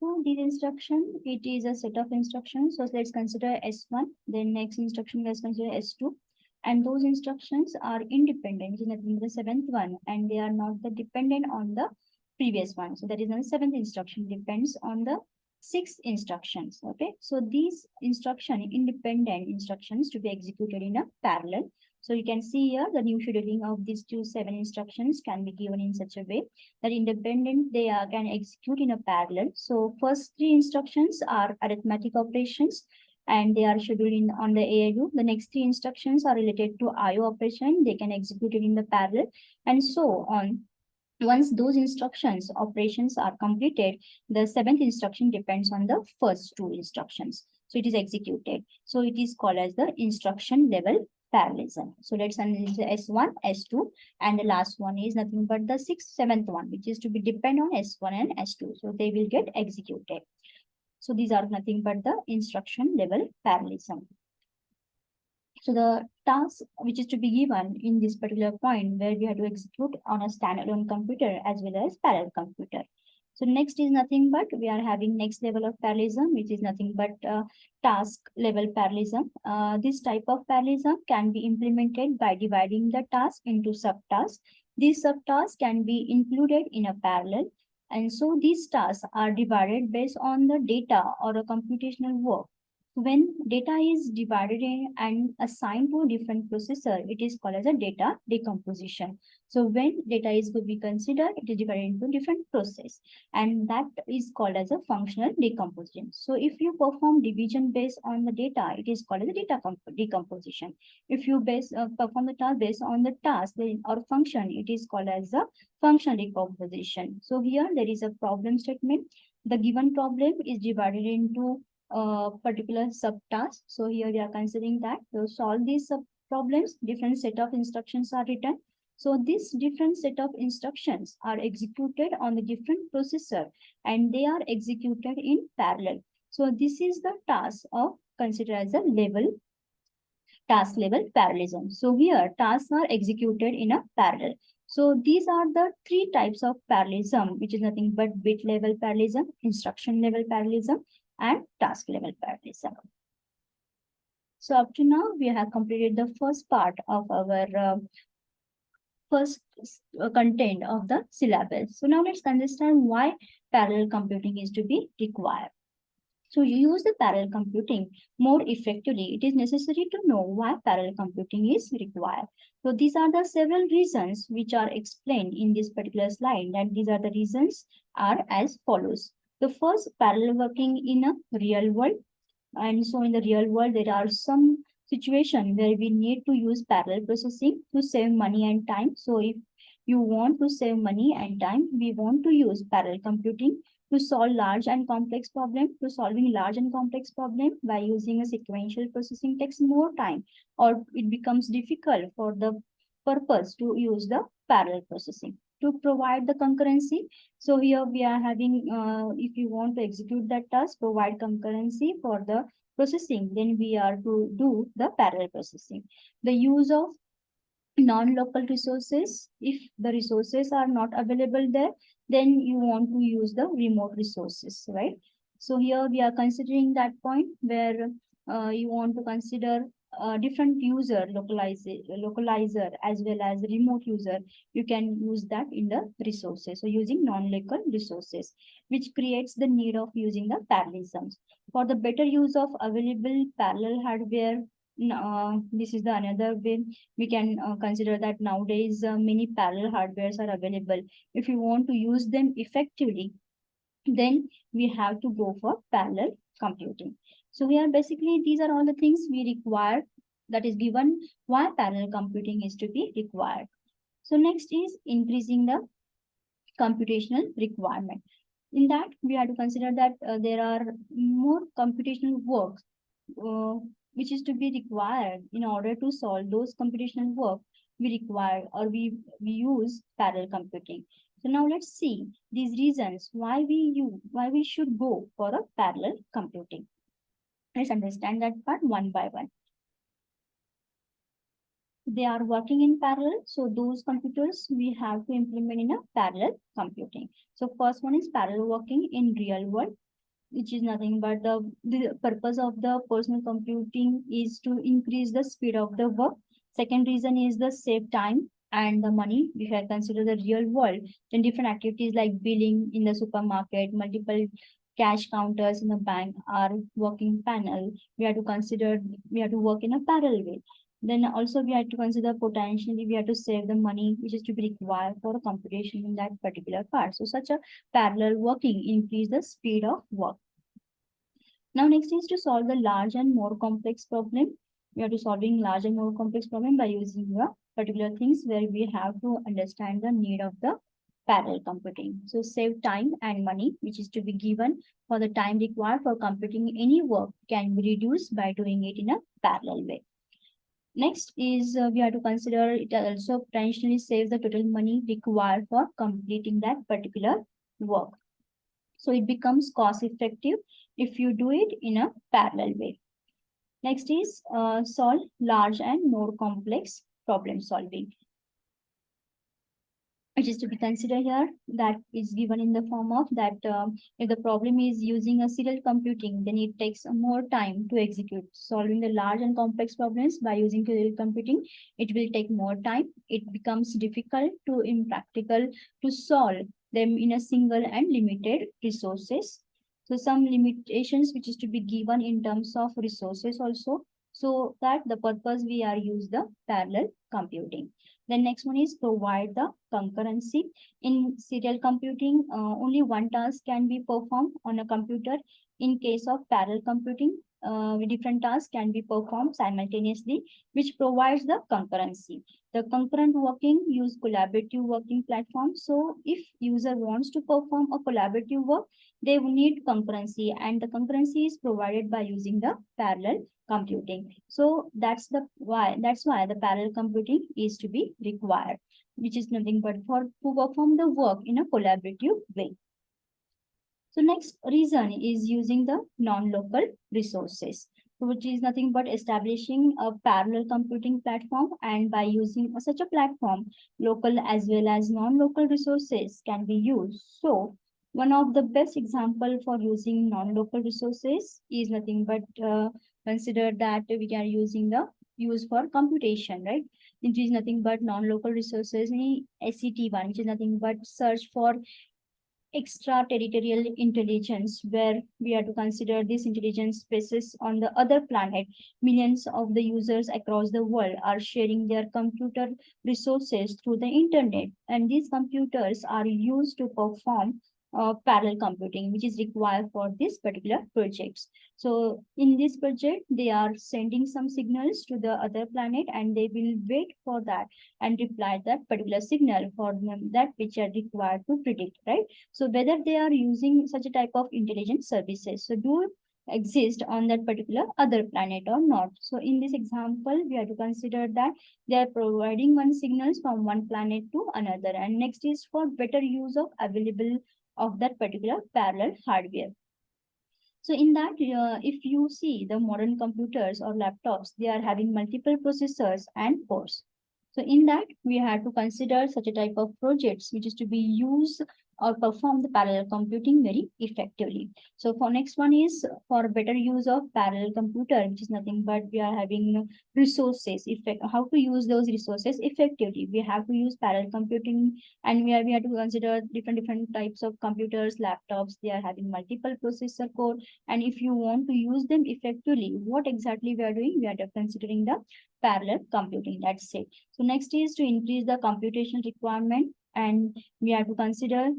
So this instruction, it is a set of instructions. So let's consider S1. Then next instruction, let's consider S2. And those instructions are independent, which is nothing but the seventh one, and they are not the dependent on the previous one. So that is the seventh instruction depends on the six instructions. Okay. So these independent instructions to be executed in a parallel. So you can see here the new scheduling of these two seven instructions can be given in such a way that independent they can execute in a parallel. So first three instructions are arithmetic operations and they are scheduled in on the ALU. The next three instructions are related to IO operation. They can execute it in the parallel and so on. Once those instructions operations are completed, the seventh instruction depends on the first two instructions. So it is executed. So it is called as the instruction level parallelism. So let's analyze S1, S2, and the last one is nothing but the sixth, seventh one, which is to be depend on S1 and S2. So they will get executed. So these are nothing but the instruction level parallelism. So the task which is to be given in this particular point where we have to execute on a standalone computer as well as parallel computer. So next is nothing but we are having next level of parallelism, which is nothing but task level parallelism. This type of parallelism can be implemented by dividing the task into subtasks. These subtasks can be included in a parallel. And so these tasks are divided based on the data or a computational work. When data is divided in and assigned to a different processor, it is called as a data decomposition. So when data is to be considered, it is divided into different process, and that is called as a functional decomposition. So if you perform division based on the data, it is called as a data decomposition. If you perform the task based on the task or function, it is called as a functional decomposition. So here there is a problem statement. The given problem is divided into particular subtask. So here we are considering that to solve these sub problems, different set of instructions are written. So this different set of instructions are executed on the different processor and they are executed in parallel. So this is the task of considered as a task level parallelism. So here tasks are executed in a parallel. So these are the three types of parallelism, which is nothing but bit level parallelism, instruction level parallelism, and task level parallelism. So up to now, we have completed the first part of our first content of the syllabus. So now let's understand why parallel computing is to be required. So you use the parallel computing more effectively, it is necessary to know why parallel computing is required. So these are the several reasons which are explained in this particular slide, and these are the reasons are as follows. The first, parallel working in a real world. And so in the real world, there are some situations where we need to use parallel processing to save money and time. So if you want to save money and time, we want to use parallel computing to solve large and complex problem. To solving large and complex problem by using a sequential processing takes more time, or it becomes difficult for the purpose to use the parallel processing. To provide the concurrency, so here we are having, if you want to execute that task, provide concurrency for the processing, then we are to do the parallel processing. The use of non-local resources, if the resources are not available there, then you want to use the remote resources, right? So here we are considering that point where you want to consider different user localizer as well as remote user. You can use that in the resources. So using non-local resources, which creates the need of using the parallelisms. For the better use of available parallel hardware, this is the another way we can consider that nowadays many parallel hardwares are available. If you want to use them effectively, then we have to go for parallel computing. So here basically these are all the things we require, that is given why parallel computing is to be required. So next is increasing the computational requirement. In that, we have to consider that there are more computational work which is to be required. In order to solve those computational work, we require or we use parallel computing. So now let's see these reasons why we should go for a parallel computing. Let's understand that part one by one. They are working in parallel. So those computers we have to implement in a parallel computing. So first one is parallel working in real world. which is nothing but the purpose of the personal computing is to increase the speed of the work. Second reason is the save time and the money. We have consider the real world, then different activities like billing in the supermarket, multiple cash counters in the bank are working panel. We have to consider, we have to work in a parallel way. Then also we have to consider potentially we have to save the money which is to be required for a computation in that particular part. So such a parallel working increase the speed of work. Now next is to solve the large and more complex problem. We are to solving large and more complex problem by using the particular things where we have to understand the need of the parallel computing. So save time and money, which is to be given for the time required for computing any work can be reduced by doing it in a parallel way. Next is we have to consider it also potentially saves the total money required for completing that particular work. So it becomes cost effective if you do it in a parallel way. Next is solve large and more complex problem solving, which is to be considered here. That is given in the form of that if the problem is using a serial computing, then it takes more time to execute. Solving the large and complex problems by using serial computing, it will take more time. It becomes difficult to impractical to solve them in a single and limited resources. So some limitations which is to be given in terms of resources also, so that the purpose we are use the parallel computing. The next one is provide the concurrency. In serial computing, only one task can be performed on a computer. In case of parallel computing, different tasks can be performed simultaneously, which provides the concurrency. The concurrent working use collaborative working platform. So if user wants to perform a collaborative work, they will need concurrency, and the concurrency is provided by using the parallel computing. So that's why the parallel computing is to be required, which is nothing but for to perform the work in a collaborative way. So next reason is using the non-local resources, which is nothing but establishing a parallel computing platform, and by using such a platform, local as well as non-local resources can be used. So one of the best example for using non-local resources is nothing but consider that we are using the use for computation, right? Which is nothing but non-local resources in SCT1, which is nothing but search for extraterritorial intelligence, where we have to consider this intelligence spaces on the other planet. Millions of the users across the world are sharing their computer resources through the internet, and these computers are used to perform parallel computing, which is required for this particular projects. So in this project, they are sending some signals to the other planet, and they will wait for that and reply that particular signal for them that which are required to predict, right? So whether they are using such a type of intelligence services, so do exist on that particular other planet or not. So in this example, we have to consider that they are providing one signals from one planet to another. And next is for better use of available of that particular parallel hardware. So in that, if you see the modern computers or laptops, they are having multiple processors and cores. So in that, we have to consider such a type of projects which is to be used or perform the parallel computing very effectively. So for next one is for better use of parallel computer, which is nothing but we are having resources, effect, how to use those resources effectively. We have to use parallel computing, and we have to consider different types of computers, laptops, they are having multiple processor core. And if you want to use them effectively, what exactly we are doing? We are considering the parallel computing. That's it. So next is to increase the computational requirement, and we have to consider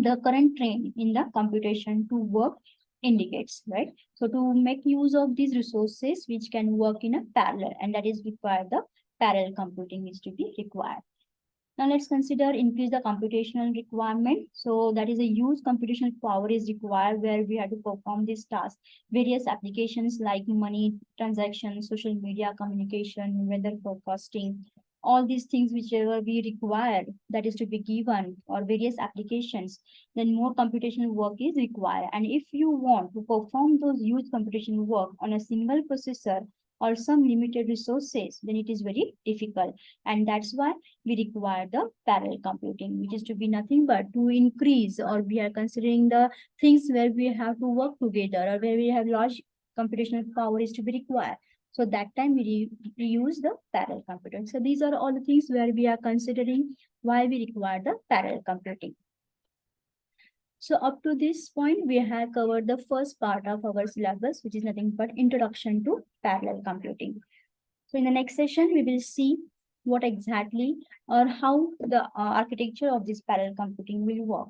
the current trend in the computation to work indicates, right? So to make use of these resources which can work in a parallel, and that is required, the parallel computing is to be required. Now let's consider increase the computational requirement. So that is a huge computational power is required where we have to perform this task. Various applications like money transactions, social media communication, weather forecasting, all these things whichever we require that is to be given, or various applications, then more computational work is required. And if you want to perform those huge computational work on a single processor, or some limited resources, then it is very difficult. And that's why we require the parallel computing, which is to be nothing but to increase, or we are considering the things where we have to work together or where we have large computational power is to be required. So that time we use the parallel computing. So these are all the things where we are considering why we require the parallel computing. So up to this point, we have covered the first part of our syllabus, which is nothing but introduction to parallel computing. So in the next session, we will see what exactly or how the architecture of this parallel computing will work.